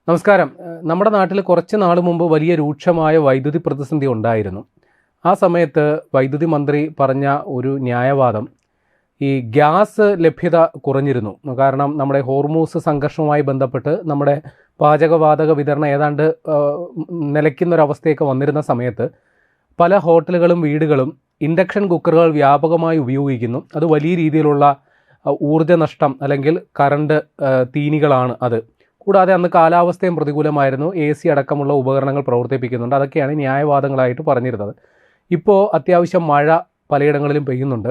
നമസ്കാരം. നമ്മുടെ നാട്ടിൽ കുറച്ച് നാൾ മുമ്പ് വലിയ രൂക്ഷമായ വൈദ്യുതി പ്രതിസന്ധി ഉണ്ടായിരുന്നു. ആ സമയത്ത് വൈദ്യുതി മന്ത്രി പറഞ്ഞ ഒരു ന്യായവാദം ഈ ഗ്യാസ് ലഭ്യത കുറഞ്ഞിരുന്നു. കാരണം നമ്മുടെ ഹോർമൂസ് സംഘർഷവുമായി ബന്ധപ്പെട്ട് നമ്മുടെ പാചകവാതക വിതരണം ഏതാണ്ട് നിലയ്ക്കുന്നൊരവസ്ഥയൊക്കെ വന്നിരുന്ന സമയത്ത് പല ഹോട്ടലുകളും വീടുകളും ഇൻഡക്ഷൻ കുക്കറുകൾ വ്യാപകമായി ഉപയോഗിക്കുന്നു. അത് വലിയ രീതിയിലുള്ള ഊർജ്ജ നഷ്ടം അല്ലെങ്കിൽ കറണ്ട് തീനികളാണ് അത്. കൂടാതെ അന്ന് കാലാവസ്ഥയും പ്രതികൂലമായിരുന്നു. AC അടക്കമുള്ള ഉപകരണങ്ങൾ പ്രവർത്തിപ്പിക്കുന്നുണ്ട്. അതൊക്കെയാണ് ന്യായവാദങ്ങളായിട്ട് പറഞ്ഞിരുന്നത്. ഇപ്പോൾ അത്യാവശ്യം മഴ പലയിടങ്ങളിലും പെയ്യുന്നുണ്ട്.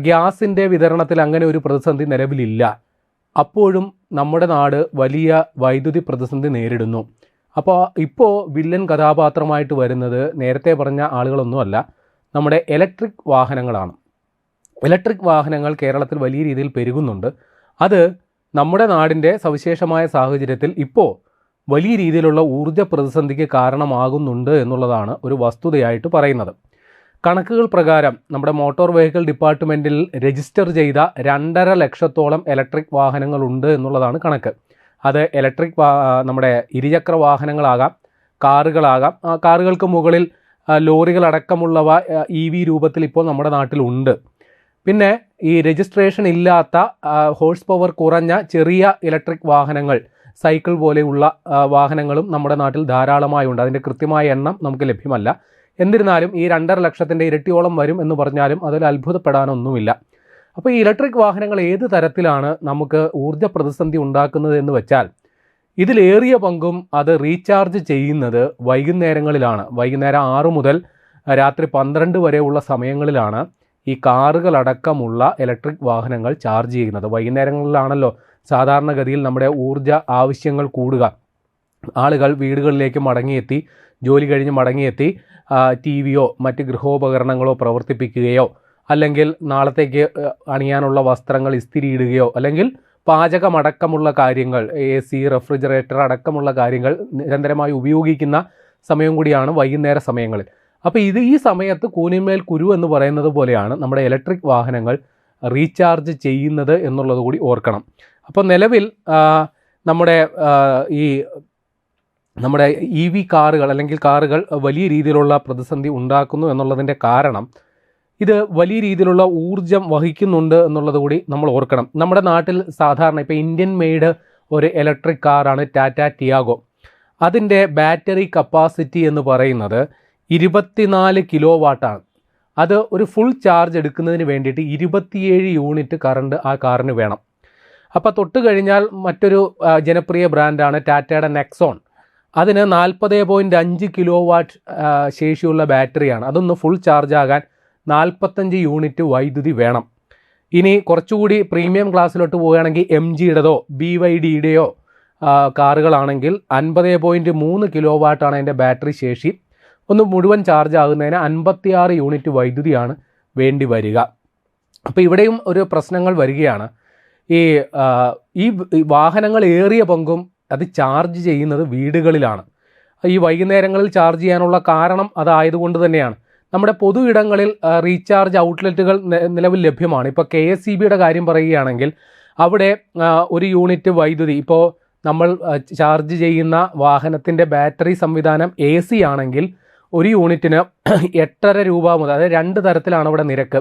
ഗ്യാസിൻ്റെ വിതരണത്തിൽ അങ്ങനെ ഒരു പ്രതിസന്ധി നിലവിലില്ല. അപ്പോഴും നമ്മുടെ നാട് വലിയ വൈദ്യുതി പ്രതിസന്ധി നേരിടുന്നു. അപ്പോൾ ഇപ്പോൾ വില്ലൻ കഥാപാത്രമായിട്ട് വരുന്നത് നേരത്തെ പറഞ്ഞ ആളുകളൊന്നുമല്ല, നമ്മുടെ ഇലക്ട്രിക് വാഹനങ്ങളാണ്. ഇലക്ട്രിക് വാഹനങ്ങൾ കേരളത്തിൽ വലിയ രീതിയിൽ പെരുകുന്നുണ്ട്. അത് നമ്മുടെ നാടിൻ്റെ സവിശേഷമായ സാഹചര്യത്തിൽ ഇപ്പോൾ വലിയ രീതിയിലുള്ള ഊർജ്ജ പ്രതിസന്ധിക്ക് കാരണമാകുന്നുണ്ട് എന്നുള്ളതാണ് ഒരു വസ്തുതയായിട്ട് പറയുന്നത്. കണക്കുകൾ പ്രകാരം നമ്മുടെ മോട്ടോർ വെഹിക്കിൾ ഡിപ്പാർട്ട്മെൻറ്റിൽ രജിസ്റ്റർ ചെയ്ത 2.5 ലക്ഷത്തോളം ഇലക്ട്രിക് വാഹനങ്ങളുണ്ട് എന്നുള്ളതാണ് കണക്ക്. അത് നമ്മുടെ ഇരുചക്ര വാഹനങ്ങളാകാം, കാറുകളാകാം. കാറുകൾക്ക് മുകളിൽ ലോറികളടക്കമുള്ളവ EV രൂപത്തിൽ ഇപ്പോൾ നമ്മുടെ നാട്ടിലുണ്ട്. പിന്നെ ഈ രജിസ്ട്രേഷൻ ഇല്ലാത്ത ഹോഴ്സ് പവർ കുറഞ്ഞ ചെറിയ ഇലക്ട്രിക് വാഹനങ്ങൾ, സൈക്കിൾ പോലെയുള്ള വാഹനങ്ങളും നമ്മുടെ നാട്ടിൽ ധാരാളമായുണ്ട്. അതിൻ്റെ കൃത്യമായ എണ്ണം നമുക്ക് ലഭ്യമല്ല. എന്നിരുന്നാലും ഈ 2.5 ലക്ഷത്തിൻ്റെ ഇരട്ടിയോളം വരും എന്ന് പറഞ്ഞാലും അതിൽ അത്ഭുതപ്പെടാനൊന്നുമില്ല. അപ്പോൾ ഈ ഇലക്ട്രിക് വാഹനങ്ങൾ ഏത് തരത്തിലാണ് നമുക്ക് ഊർജ്ജ പ്രതിസന്ധി ഉണ്ടാക്കുന്നത് എന്ന് വെച്ചാൽ, ഇതിലേറിയ പങ്കും അത് റീചാർജ് ചെയ്യുന്നത് വൈകുന്നേരങ്ങളിലാണ്. വൈകുന്നേരം 6 മുതൽ രാത്രി 12 വരെയുള്ള സമയങ്ങളിലാണ് ഈ കാറുകളടക്കമുള്ള ഇലക്ട്രിക് വാഹനങ്ങൾ ചാർജ് ചെയ്യുന്നത്. വൈകുന്നേരങ്ങളിലാണല്ലോ സാധാരണഗതിയിൽ നമ്മുടെ ഊർജ്ജ ആവശ്യങ്ങൾ കൂടുക. ആളുകൾ വീടുകളിലേക്ക് മടങ്ങിയെത്തി, ജോലി കഴിഞ്ഞ് മടങ്ങിയെത്തി TVയോ മറ്റ് ഗൃഹോപകരണങ്ങളോ പ്രവർത്തിപ്പിക്കുകയോ, അല്ലെങ്കിൽ നാളത്തേക്ക് അണിയാനുള്ള വസ്ത്രങ്ങൾ ഇസ്തിരിയിടുകയോ, അല്ലെങ്കിൽ പാചകമടക്കമുള്ള കാര്യങ്ങൾ, AC, റെഫ്രിജറേറ്റർ അടക്കമുള്ള കാര്യങ്ങൾ നിരന്തരമായി ഉപയോഗിക്കുന്ന സമയം കൂടിയാണ് വൈകുന്നേര സമയങ്ങളിൽ. അപ്പോൾ ഈ സമയത്ത് കൂനിന്മേൽ കുരു എന്ന് പറയുന്നത് പോലെയാണ് നമ്മുടെ ഇലക്ട്രിക് വാഹനങ്ങൾ റീചാർജ് ചെയ്യുന്നത് എന്നുള്ളത് കൂടി ഓർക്കണം. അപ്പോൾ നിലവിൽ നമ്മുടെ EV കാറുകൾ അല്ലെങ്കിൽ കാറുകൾ വലിയ രീതിയിലുള്ള പ്രതിസന്ധി ഉണ്ടാക്കുന്നു എന്നുള്ളതിൻ്റെ കാരണം ഇത് വലിയ രീതിയിലുള്ള ഊർജ്ജം വഹിക്കുന്നുണ്ട് എന്നുള്ളത് കൂടി നമ്മൾ ഓർക്കണം. നമ്മുടെ നാട്ടിൽ സാധാരണ ഇപ്പോൾ ഇന്ത്യൻ മെയ്ഡ് ഒരു ഇലക്ട്രിക് കാറാണ് ടാറ്റ ടിയാഗോ. അതിൻ്റെ ബാറ്ററി കപ്പാസിറ്റി എന്ന് പറയുന്നത് 24 കിലോ വാട്ടാണ്. അത് ഒരു ഫുൾ ചാർജ് എടുക്കുന്നതിന് വേണ്ടിയിട്ട് 27 യൂണിറ്റ് കറണ്ട് ആ കാറിന് വേണം. അപ്പോൾ തൊട്ട് കഴിഞ്ഞാൽ മറ്റൊരു ജനപ്രിയ ബ്രാൻഡാണ് ടാറ്റയുടെ നെക്സോൺ. അതിന് 40.5 കിലോ വാട്ട് ശേഷിയുള്ള ബാറ്ററിയാണ്. അതൊന്ന് ഫുൾ ചാർജ് ആകാൻ 45 യൂണിറ്റ് വൈദ്യുതി വേണം. ഇനി കുറച്ചുകൂടി പ്രീമിയം ക്ലാസ്സിലോട്ട് പോവുകയാണെങ്കിൽ MGയുടേതോ BYDയുടെയോ കാറുകളാണെങ്കിൽ 50.3 കിലോ വാട്ടാണ് അതിൻ്റെ ബാറ്ററി ശേഷി. ഒന്ന് മുഴുവൻ ചാർജ് ആകുന്നതിന് 56 യൂണിറ്റ് വൈദ്യുതിയാണ് വേണ്ടി വരിക. അപ്പോൾ ഇവിടെയും ഒരു പ്രശ്നങ്ങൾ വരികയാണ്. ഈ വാഹനങ്ങൾ ഏറിയ പങ്കും അത് ചാർജ് ചെയ്യുന്നത് വീടുകളിലാണ്. ഈ വൈകുന്നേരങ്ങളിൽ ചാർജ് ചെയ്യാനുള്ള കാരണം അതായതുകൊണ്ട് തന്നെയാണ്. നമ്മുടെ പൊതു ഇടങ്ങളിൽ റീചാർജ് ഔട്ട്ലെറ്റുകൾ നിലവിൽ ലഭ്യമാണ്. ഇപ്പോൾ KSEBയുടെ കാര്യം പറയുകയാണെങ്കിൽ അവിടെ ഒരു യൂണിറ്റ് വൈദ്യുതി, ഇപ്പോൾ നമ്മൾ ചാർജ് ചെയ്യുന്ന വാഹനത്തിൻ്റെ ബാറ്ററി സംവിധാനം AC ആണെങ്കിൽ ഒരു യൂണിറ്റിന് 8.5 രൂപ മുതൽ, അതായത് 2 തരത്തിലാണ് ഇവിടെ നിരക്ക്.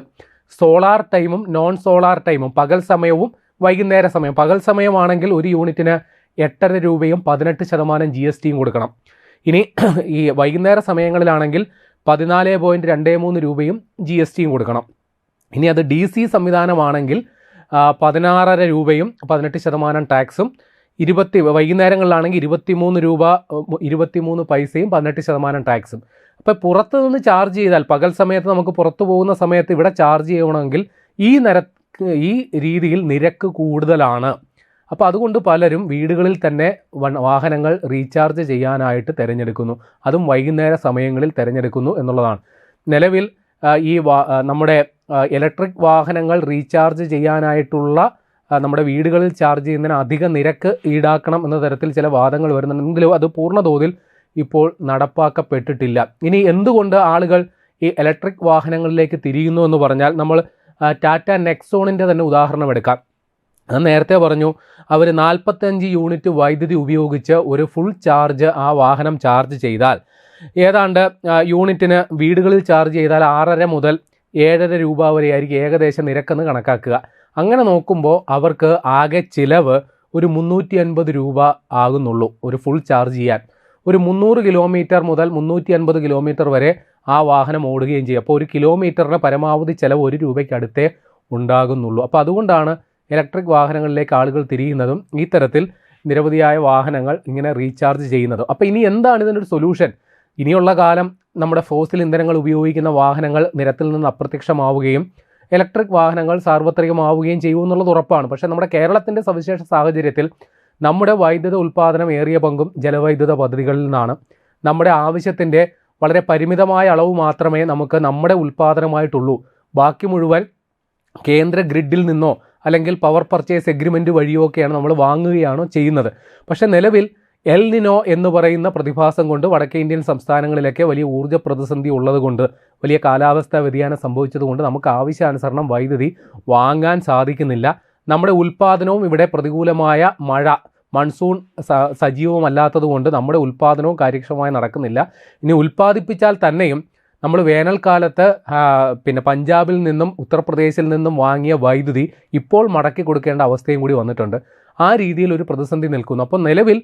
സോളാർ ടൈമും നോൺ സോളാർ ടൈമും, പകൽ സമയവും വൈകുന്നേര സമയം. പകൽ സമയമാണെങ്കിൽ ഒരു യൂണിറ്റിന് 8.5 രൂപയും 18% GSTയും കൊടുക്കണം. ഇനി ഈ വൈകുന്നേര സമയങ്ങളിലാണെങ്കിൽ 14.23 രൂപയും GSTയും കൊടുക്കണം. ഇനി അത് DC സംവിധാനമാണെങ്കിൽ 16.5 രൂപയും 18% ടാക്സും, വൈകുന്നേരങ്ങളിലാണെങ്കിൽ 23 രൂപ 23 പൈസയും 18% ടാക്സും. അപ്പോൾ പുറത്ത് നിന്ന് ചാർജ് ചെയ്താൽ, പകൽ സമയത്ത് നമുക്ക് പുറത്തു പോകുന്ന സമയത്ത് ഇവിടെ ചാർജ് ചെയ്യണമെങ്കിൽ ഈ രീതിയിൽ നിരക്ക് കൂടുതലാണ്. അപ്പോൾ അതുകൊണ്ട് പലരും വീടുകളിൽ തന്നെ വാഹനങ്ങൾ റീചാർജ് ചെയ്യാനായിട്ട് തിരഞ്ഞെടുക്കുന്നു. അതും വൈകുന്നേര സമയങ്ങളിൽ തിരഞ്ഞെടുക്കുന്നു എന്നുള്ളതാണ്. നിലവിൽ നമ്മുടെ ഇലക്ട്രിക് വാഹനങ്ങൾ റീചാർജ് ചെയ്യാനായിട്ടുള്ള നമ്മുടെ വീടുകളിൽ ചാർജ് ചെയ്യുന്നതിന് അധിക നിരക്ക് ഈടാക്കണം എന്ന തരത്തിൽ ചില വാദങ്ങൾ വരുന്നുണ്ടെങ്കിലും അത് പൂർണ്ണതോതിൽ ഇപ്പോൾ നടപ്പാക്കപ്പെട്ടിട്ടില്ല. ഇനി എന്തുകൊണ്ട് ആളുകൾ ഈ ഇലക്ട്രിക് വാഹനങ്ങളിലേക്ക് തിരിയുന്നു എന്ന് പറഞ്ഞാൽ, നമ്മൾ ടാറ്റ നെക്സോണിൻ്റെ തന്നെ ഉദാഹരണം എടുക്കാം. ഞാൻ നേരത്തെ പറഞ്ഞു അവർ 45 യൂണിറ്റ് വൈദ്യുതി ഉപയോഗിച്ച് ഒരു ഫുൾ ചാർജ് ആ വാഹനം ചാർജ് ചെയ്താൽ ഏതാണ്ട് യൂണിറ്റിന് വീടുകളിൽ ചാർജ് ചെയ്താൽ 6.5 മുതൽ 7.5 രൂപ വരെയായിരിക്കും ഏകദേശം നിരക്കെന്ന് കണക്കാക്കുക. അങ്ങനെ നോക്കുമ്പോൾ അവർക്ക് ആകെ ചിലവ് ഒരു 350 രൂപ ആകുന്നുള്ളൂ ഒരു ഫുൾ ചാർജ് ചെയ്യാൻ. ഒരു 300 കിലോമീറ്റർ മുതൽ 350 കിലോമീറ്റർ വരെ ആ വാഹനം ഓടുകയും ചെയ്യും. അപ്പോൾ ഒരു കിലോമീറ്ററിന് പരമാവധി ചിലവ് 1 രൂപയ്ക്ക് അടുത്തേ ഉണ്ടാകുന്നുള്ളൂ. അപ്പോൾ അതുകൊണ്ടാണ് ഇലക്ട്രിക് വാഹനങ്ങളിലേക്ക് ആളുകൾ തിരിയുന്നതും ഈ തരത്തിൽ നിരവധിയായ വാഹനങ്ങൾ ഇങ്ങനെ റീചാർജ് ചെയ്യുന്നതും. അപ്പോൾ ഇനി എന്താണ് ഇതിനൊരു സൊല്യൂഷൻ? ഇനിയുള്ള കാലം നമ്മുടെ ഫോസിൽ ഇന്ധനങ്ങൾ ഉപയോഗിക്കുന്ന വാഹനങ്ങൾ നിരത്തിൽ നിന്ന് അപ്രത്യക്ഷമാവുകയും ഇലക്ട്രിക് വാഹനങ്ങൾ സാർവത്രികമാവുകയും ചെയ്യുമെന്നുള്ളത് ഉറപ്പാണ്. പക്ഷേ നമ്മുടെ കേരളത്തിൻ്റെ സവിശേഷ സാഹചര്യത്തിൽ നമ്മുടെ വൈദ്യുത ഉൽപ്പാദനം ഏറിയ പങ്കും ജലവൈദ്യുത പദ്ധതികളിൽ നിന്നാണ്. നമ്മുടെ ആവശ്യത്തിൻ്റെ വളരെ പരിമിതമായ അളവ് മാത്രമേ നമുക്ക് നമ്മുടെ ഉൽപ്പാദനമായിട്ടുള്ളൂ. ബാക്കി മുഴുവൻ കേന്ദ്ര ഗ്രിഡിൽ നിന്നോ അല്ലെങ്കിൽ പവർ പർച്ചേസ് എഗ്രിമെൻറ്റ് വഴിയോ ഒക്കെയാണ് നമ്മൾ വാങ്ങുകയാണോ ചെയ്യുന്നത്. പക്ഷേ നിലവിൽ എൽ നിനോ എന്ന് പറയുന്ന പ്രതിഭാസം കൊണ്ട് വടക്കേ ഇന്ത്യൻ സംസ്ഥാനങ്ങളിലൊക്കെ വലിയ ഊർജ്ജ പ്രതിസന്ധി ഉള്ളതുകൊണ്ട്, വലിയ കാലാവസ്ഥാ വ്യതിയാനം സംഭവിച്ചതുകൊണ്ട് നമുക്ക് ആവശ്യാനുസരണം വൈദ്യുതി വാങ്ങാൻ സാധിക്കുന്നില്ല. നമ്മുടെ ഉൽപ്പാദനവും ഇവിടെ പ്രതികൂലമായ മഴ, മൺസൂൺ സജീവമല്ലാത്തതുകൊണ്ട് നമ്മുടെ ഉൽപ്പാദനവും കാര്യക്ഷമമായി നടക്കുന്നില്ല. ഇനി ഉൽപ്പാദിപ്പിച്ചാൽ തന്നെയും നമ്മൾ വേനൽക്കാലത്ത് പഞ്ചാബിൽ നിന്നും ഉത്തർപ്രദേശിൽ നിന്നും വാങ്ങിയ വൈദ്യുതി ഇപ്പോൾ മടക്കി കൊടുക്കേണ്ട അവസ്ഥയും കൂടി വന്നിട്ടുണ്ട്. ആ രീതിയിൽ ഒരു പ്രതിസന്ധി നിൽക്കുന്നു. അപ്പോൾ നിലവിൽ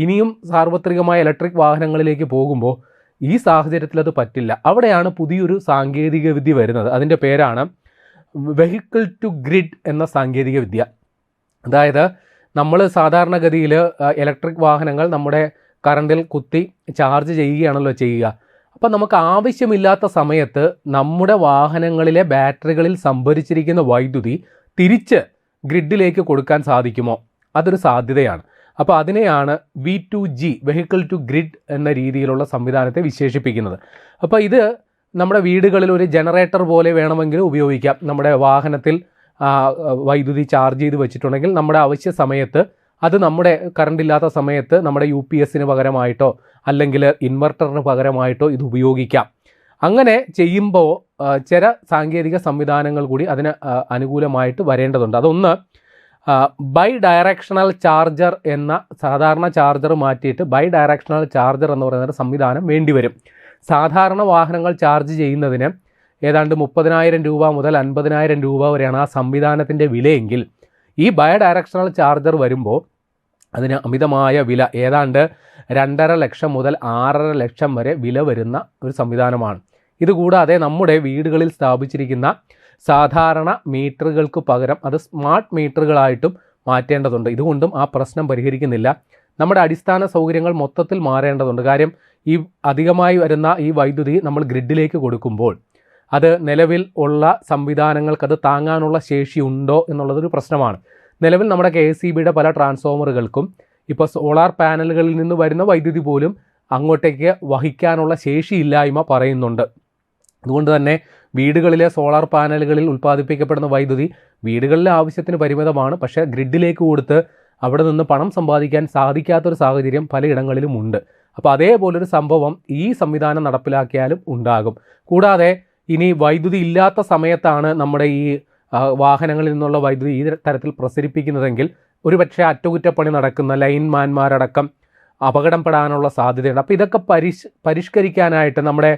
ഇനിയും സാർവത്രികമായ ഇലക്ട്രിക് വാഹനങ്ങളിലേക്ക് പോകുമ്പോൾ ഈ സാഹചര്യത്തിൽ അത് പറ്റില്ല. അവിടെയാണ് പുതിയൊരു സാങ്കേതിക വിദ്യ വരുന്നത്. അതിൻ്റെ പേരാണ് വെഹിക്കിൾ ടു ഗ്രിഡ് എന്ന സാങ്കേതിക വിദ്യ. അതായത് നമ്മൾ സാധാരണഗതിയിൽ ഇലക്ട്രിക് വാഹനങ്ങൾ നമ്മുടെ കറണ്ടിൽ കുത്തി ചാർജ് ചെയ്യുകയാണല്ലോ ചെയ്യുക. അപ്പം നമുക്ക് ആവശ്യമില്ലാത്ത സമയത്ത് നമ്മുടെ വാഹനങ്ങളിലെ ബാറ്ററികളിൽ സംഭരിച്ചിരിക്കുന്ന വൈദ്യുതി തിരിച്ച് ഗ്രിഡിലേക്ക് കൊടുക്കാൻ സാധിക്കുമോ? അതൊരു സാധ്യതയാണ്. അപ്പോൾ അതിനെയാണ് V2G വെഹിക്കിൾ ടു ഗ്രിഡ് എന്ന രീതിയിലുള്ള സംവിധാനത്തെ വിശേഷിപ്പിക്കുന്നത്. അപ്പോൾ ഇത് നമ്മുടെ വീടുകളിൽ ഒരു ജനറേറ്റർ പോലെ വേണമെങ്കിൽ ഉപയോഗിക്കാം. നമ്മുടെ വാഹനത്തിൽ വൈദ്യുതി ചാർജ് ചെയ്ത് വെച്ചിട്ടുണ്ടെങ്കിൽ നമ്മുടെ ആവശ്യ സമയത്ത് അത് നമ്മുടെ കറണ്ടില്ലാത്ത സമയത്ത് നമ്മുടെ UPSന് പകരമായിട്ടോ അല്ലെങ്കിൽ ഇൻവെർട്ടറിന് പകരമായിട്ടോ ഇത് ഉപയോഗിക്കാം. അങ്ങനെ ചെയ്യുമ്പോൾ ചില സാങ്കേതിക സംവിധാനങ്ങൾ കൂടി അതിന് അനുകൂലമായിട്ട് വരേണ്ടതുണ്ട്. അതൊന്ന്, ബൈ ഡയറക്ഷണൽ ചാർജർ എന്ന സാധാരണ ചാർജർ മാറ്റിയിട്ട് ബൈ ഡയറക്ഷണൽ ചാർജർ എന്ന് പറയുന്ന സംവിധാനം വേണ്ടിവരും. സാധാരണ വാഹനങ്ങൾ ചാർജ് ചെയ്യുന്നതിന് ഏതാണ്ട് 30,000 രൂപ മുതൽ 50,000 രൂപ വരെയാണ് ആ സംവിധാനത്തിൻ്റെ വിലയെങ്കിൽ ഈ ബൈ ഡയറക്ഷണൽ ചാർജർ വരുമ്പോൾ അതിന് അമിതമായ വില, ഏതാണ്ട് 2.5 ലക്ഷം മുതൽ 6.5 ലക്ഷം വരെ വില വരുന്ന ഒരു സംവിധാനമാണ്. ഇതുകൂടാതെ നമ്മുടെ വീടുകളിൽ സ്ഥാപിച്ചിരിക്കുന്ന സാധാരണ മീറ്ററുകൾക്ക് പകരം അത് സ്മാർട്ട് മീറ്ററുകളായിട്ടും മാറ്റേണ്ടതുണ്ട്. ഇതുകൊണ്ടും ആ പ്രശ്നം പരിഹരിക്കുന്നില്ല. നമ്മുടെ അടിസ്ഥാന സൗകര്യങ്ങൾ മൊത്തത്തിൽ മാറേണ്ടതുണ്ട്. കാര്യം ഈ അധികമായി വരുന്ന ഈ വൈദ്യുതി നമ്മൾ ഗ്രിഡിലേക്ക് കൊടുക്കുമ്പോൾ അത് നിലവിൽ ഉള്ള സംവിധാനങ്ങൾക്കത് താങ്ങാനുള്ള ശേഷി ഉണ്ടോ എന്നുള്ളതൊരു പ്രശ്നമാണ്. നിലവിൽ നമ്മുടെ KSEBയുടെ പല ട്രാൻസ്ഫോമറുകൾക്കും ഇപ്പോൾ സോളാർ പാനലുകളിൽ നിന്ന് വരുന്ന വൈദ്യുതി പോലും അങ്ങോട്ടേക്ക് വഹിക്കാനുള്ള ശേഷിയില്ലായ്മ പറയുന്നുണ്ട്. അതുകൊണ്ട് തന്നെ വീടുകളിലെ സോളാർ പാനലുകളിൽ ഉൽപ്പാദിപ്പിക്കപ്പെടുന്ന വൈദ്യുതി വീടുകളിലെ ആവശ്യത്തിന് പരിമിതമാണ്. പക്ഷേ ഗ്രിഡിലേക്ക് കൊടുത്ത് അവിടെ നിന്ന് പണം സമ്പാദിക്കാൻ സാധിക്കാത്തൊരു സാഹചര്യം പലയിടങ്ങളിലും ഉണ്ട്. അപ്പോൾ അതേപോലൊരു സംഭവം ഈ സംവിധാനം നടപ്പിലാക്കിയാലും ഉണ്ടാകും. കൂടാതെ ഇനി വൈദ്യുതി ഇല്ലാത്ത സമയത്താണ് നമ്മുടെ ഈ വാഹനങ്ങളിൽ നിന്നുള്ള വൈദ്യുതി ഈ തരത്തിൽ പ്രസരിപ്പിക്കുന്നതെങ്കിൽ ഒരുപക്ഷെ അറ്റകുറ്റപ്പണി നടക്കുന്ന ലൈൻമാൻമാരടക്കം അപകടപ്പെടാനുള്ള സാധ്യതയുണ്ട്. അപ്പോൾ ഇതൊക്കെ പരിഷ്കരിക്കാനായിട്ട് നമ്മുടെ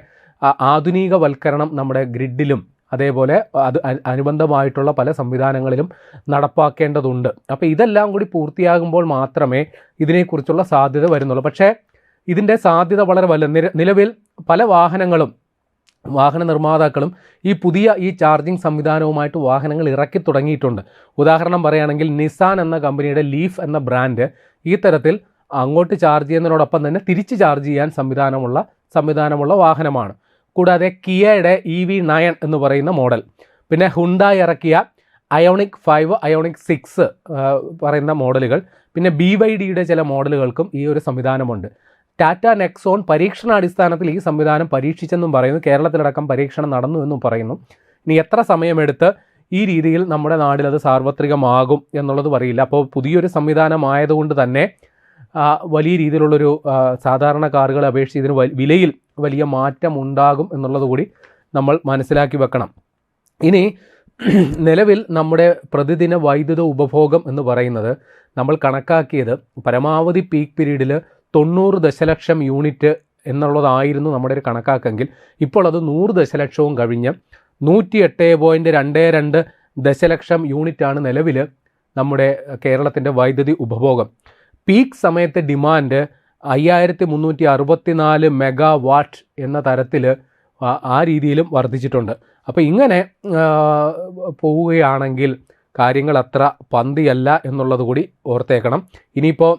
ആധുനികവൽക്കരണം നമ്മുടെ ഗ്രിഡിലും അതേപോലെ അത് അനുബന്ധമായിട്ടുള്ള പല സംവിധാനങ്ങളിലും നടപ്പാക്കേണ്ടതുണ്ട്. അപ്പോൾ ഇതെല്ലാം കൂടി പൂർത്തിയാകുമ്പോൾ മാത്രമേ ഇതിനെക്കുറിച്ചുള്ള സാധ്യത വരുന്നുള്ളൂ. പക്ഷേ ഇതിൻ്റെ സാധ്യത വളരെ നിലവിൽ പല വാഹന നിർമ്മാതാക്കളും ഈ ചാർജിങ് സംവിധാനവുമായിട്ട് വാഹനങ്ങൾ ഇറക്കി തുടങ്ങിയിട്ടുണ്ട്. ഉദാഹരണം പറയുകയാണെങ്കിൽ നിസാൻ എന്ന കമ്പനിയുടെ ലീഫ് എന്ന ബ്രാൻഡ് ഈ തരത്തിൽ അങ്ങോട്ട് ചാർജ് ചെയ്യുന്നതിനോടൊപ്പം തന്നെ തിരിച്ച് ചാർജ് ചെയ്യാൻ സംവിധാനമുള്ള വാഹനമാണ്. കൂടാതെ കിയയുടെ EV9 എന്ന് പറയുന്ന മോഡൽ, പിന്നെ ഹുണ്ടായി ഇറക്കിയ അയോണിക് 5, അയോണിക് 6 പറയുന്ന മോഡലുകൾ, പിന്നെ BYDയുടെ ചില മോഡലുകൾക്കും ഈ ഒരു സംവിധാനമുണ്ട്. ടാറ്റ നെക്സോൺ പരീക്ഷണാടിസ്ഥാനത്തിൽ ഈ സംവിധാനം പരീക്ഷിച്ചെന്നും പറയുന്നു. കേരളത്തിലടക്കം പരീക്ഷണം നടന്നു എന്നും പറയുന്നു. ഇനി എത്ര സമയമെടുത്ത് ഈ രീതിയിൽ നമ്മുടെ നാട്ടിൽ അത് സാർവത്രികമാകും എന്നുള്ളത് പറയില്ല. അപ്പോൾ പുതിയൊരു സംവിധാനമായതുകൊണ്ട് തന്നെ വലിയ രീതിയിലുള്ളൊരു സാധാരണ കാറുകളെ അപേക്ഷിച്ച് ഇതിന് വിലയിൽ വലിയ മാറ്റം ഉണ്ടാകും എന്നുള്ളത് കൂടി നമ്മൾ മനസ്സിലാക്കി വെക്കണം. ഇനി നിലവിൽ നമ്മുടെ പ്രതിദിന വൈദ്യുത ഉപഭോഗം എന്ന് പറയുന്നത് നമ്മൾ കണക്കാക്കിയത് പരമാവധി പീക്ക് പീരീഡിൽ 90 ദശലക്ഷം യൂണിറ്റ് എന്നുള്ളതായിരുന്നു നമ്മുടെ ഒരു കണക്കാക്കെങ്കിൽ ഇപ്പോൾ അത് 100 ദശലക്ഷവും കഴിഞ്ഞ് 108.22 ദശലക്ഷം യൂണിറ്റാണ് നിലവിൽ നമ്മുടെ കേരളത്തിൻ്റെ വൈദ്യുതി ഉപഭോഗം. പീക്ക് സമയത്തെ ഡിമാൻഡ് 5364 മെഗാവാട്ട് എന്ന തരത്തിൽ ആ രീതിയിലും വർദ്ധിച്ചിട്ടുണ്ട്. അപ്പോൾ ഇങ്ങനെ പോവുകയാണെങ്കിൽ കാര്യങ്ങൾ അത്ര പന്തിയല്ല എന്നുള്ളത് കൂടി ഓർത്തേക്കണം. ഇനിയിപ്പോൾ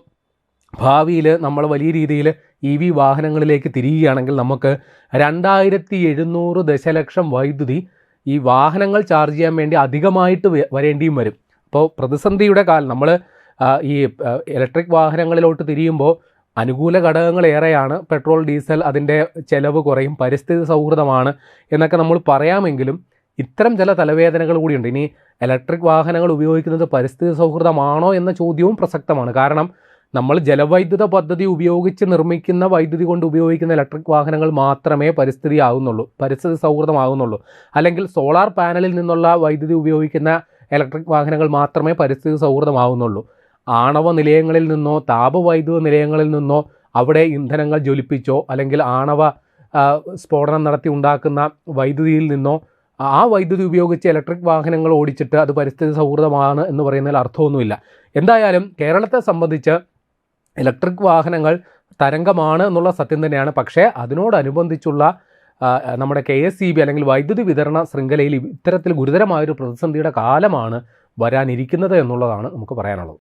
ഭാവിയിൽ നമ്മൾ വലിയ രീതിയിൽ EV വാഹനങ്ങളിലേക്ക് തിരിയുകയാണെങ്കിൽ നമുക്ക് 2700 ദശലക്ഷം വൈദ്യുതി ഈ വാഹനങ്ങൾ ചാർജ് ചെയ്യാൻ വേണ്ടി അധികമായിട്ട് വരേണ്ടിയും വരും. അപ്പോൾ പ്രതിസന്ധിയുടെ കാലം നമ്മൾ ഈ ഇലക്ട്രിക് വാഹനങ്ങളിലോട്ട് തിരിയുമ്പോൾ അനുകൂല ഘടകങ്ങൾ ഏറെയാണ്. പെട്രോൾ, ഡീസൽ, അതിൻ്റെ ചെലവ് കുറയും, പരിസ്ഥിതി സൗഹൃദമാണ് എന്നൊക്കെ നമ്മൾ പറയാമെങ്കിലും ഇത്തരം ചില തലവേദനകൾ കൂടിയുണ്ട്. ഇനി ഇലക്ട്രിക് വാഹനങ്ങൾ ഉപയോഗിക്കുന്നത് പരിസ്ഥിതി സൗഹൃദമാണോ എന്ന ചോദ്യവും പ്രസക്തമാണ്. കാരണം നമ്മൾ ജലവൈദ്യുത പദ്ധതി ഉപയോഗിച്ച് നിർമ്മിക്കുന്ന വൈദ്യുതി കൊണ്ട് ഉപയോഗിക്കുന്ന ഇലക്ട്രിക് വാഹനങ്ങൾ മാത്രമേ പരിസ്ഥിതി സൗഹൃദമാകുന്നുള്ളൂ. അല്ലെങ്കിൽ സോളാർ പാനലിൽ നിന്നുള്ള വൈദ്യുതി ഉപയോഗിക്കുന്ന ഇലക്ട്രിക് വാഹനങ്ങൾ മാത്രമേ പരിസ്ഥിതി സൗഹൃദമാകുന്നുള്ളൂ. ആണവ നിലയങ്ങളിൽ നിന്നോ താപവൈദ്യുത നിലയങ്ങളിൽ നിന്നോ അവിടെ ഇന്ധനങ്ങൾ ജ്വലിപ്പിച്ചോ അല്ലെങ്കിൽ ആണവ സ്ഫോടനം നടത്തി ഉണ്ടാക്കുന്ന വൈദ്യുതിയിൽ നിന്നോ ആ വൈദ്യുതി ഉപയോഗിച്ച് ഇലക്ട്രിക് വാഹനങ്ങൾ ഓടിച്ചിട്ട് അത് പരിസ്ഥിതി സൗഹൃദമാണ് എന്ന് പറയുന്നതിൽ അർത്ഥമൊന്നുമില്ല. എന്തായാലും കേരളത്തെ സംബന്ധിച്ച് ഇലക്ട്രിക് വാഹനങ്ങൾ തരംഗമാണ് എന്നുള്ള സത്യം തന്നെയാണ്. പക്ഷേ അതിനോടനുബന്ധിച്ചുള്ള നമ്മുടെ KSEB അല്ലെങ്കിൽ വൈദ്യുതി വിതരണ ശൃംഖലയിൽ ഇത്തരത്തിൽ ഗുരുതരമായൊരു പ്രതിസന്ധിയുടെ കാലമാണ് വരാനിരിക്കുന്നത് എന്നുള്ളതാണ് നമുക്ക് പറയാനുള്ളത്.